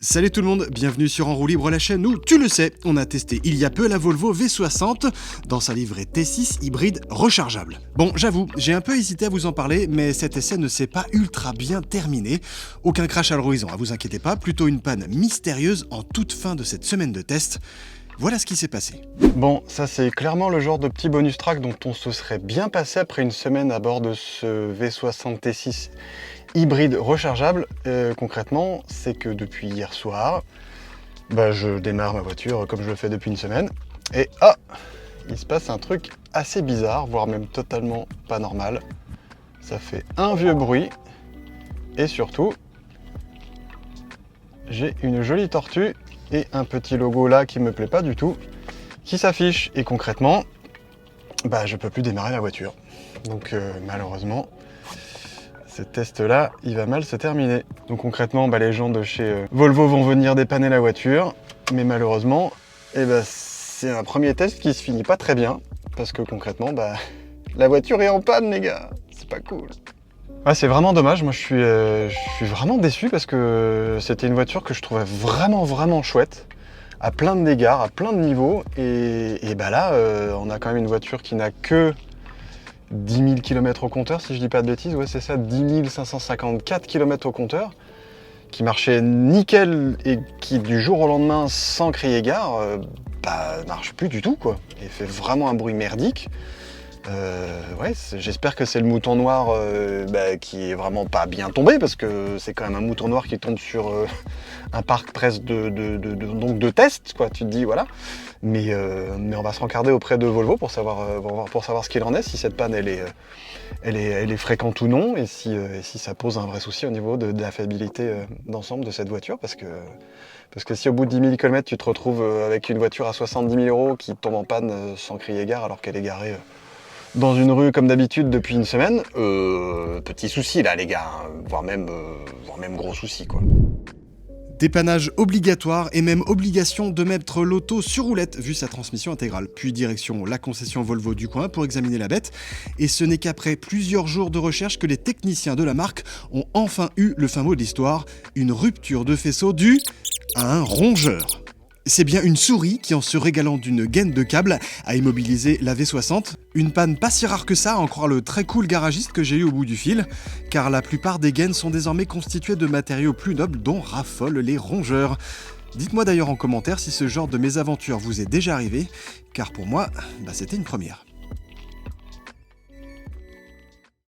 Salut tout le monde, bienvenue sur En roue libre, la chaîne où, tu le sais, on a testé il y a peu la Volvo V60 dans sa livrée T6 hybride rechargeable. Bon, j'avoue, j'ai un peu hésité à vous en parler, mais cet essai ne s'est pas ultra bien terminé. Aucun crash à l'horizon, vous inquiétez pas, plutôt une panne mystérieuse en toute fin de cette semaine de test. Voilà ce qui s'est passé. Bon, ça c'est clairement le genre de petit bonus track dont on se serait bien passé après une semaine à bord de ce V60 T6 hybride rechargeable. Concrètement, c'est que depuis hier soir, je démarre ma voiture comme je le fais depuis une semaine, et il se passe un truc assez bizarre, voire même totalement pas normal. Ça fait un vieux bruit, et surtout, j'ai une jolie tortue et un petit logo là qui me plaît pas du tout, qui s'affiche, et concrètement, je peux plus démarrer la voiture. Donc malheureusement, ce test-là, il va mal se terminer. Donc concrètement, les gens de chez Volvo vont venir dépanner la voiture, mais malheureusement, c'est un premier test qui se finit pas très bien, parce que concrètement, la voiture est en panne, les gars. C'est pas cool. Ouais, c'est vraiment dommage. Moi, je suis vraiment déçu parce que c'était une voiture que je trouvais vraiment chouette, à plein d'égards, à plein de niveaux. Et là, on a quand même une voiture qui n'a que 10 000 km au compteur, si je dis pas de bêtises. Ouais, c'est ça, 10 554 km au compteur, qui marchait nickel et qui, du jour au lendemain, sans crier gare, marche plus du tout, quoi. Et fait vraiment un bruit merdique. J'espère que c'est le mouton noir qui est vraiment pas bien tombé, parce que c'est quand même un mouton noir qui tombe sur un parc presque de tests, quoi. Tu te dis voilà, mais on va se rencarder auprès de Volvo pour savoir ce qu'il en est, si cette panne elle est fréquente ou non, et si ça pose un vrai souci au niveau de la fiabilité d'ensemble de cette voiture, parce que si au bout de 10 000 km tu te retrouves avec une voiture à 70 000 € qui tombe en panne sans crier gare alors qu'elle est garée dans une rue comme d'habitude depuis une semaine, petit souci là, les gars, hein, voire même gros souci, quoi. Dépannage obligatoire et même obligation de mettre l'auto sur roulette vu sa transmission intégrale. Puis direction la concession Volvo du coin pour examiner la bête. Et ce n'est qu'après plusieurs jours de recherche que les techniciens de la marque ont enfin eu le fin mot de l'histoire, une rupture de faisceau due à un rongeur. C'est bien une souris qui, en se régalant d'une gaine de câble, a immobilisé la V60. Une panne pas si rare que ça, à en croire le très cool garagiste que j'ai eu au bout du fil, car la plupart des gaines sont désormais constituées de matériaux plus nobles dont raffolent les rongeurs. Dites-moi d'ailleurs en commentaire si ce genre de mésaventure vous est déjà arrivé, car pour moi, c'était une première.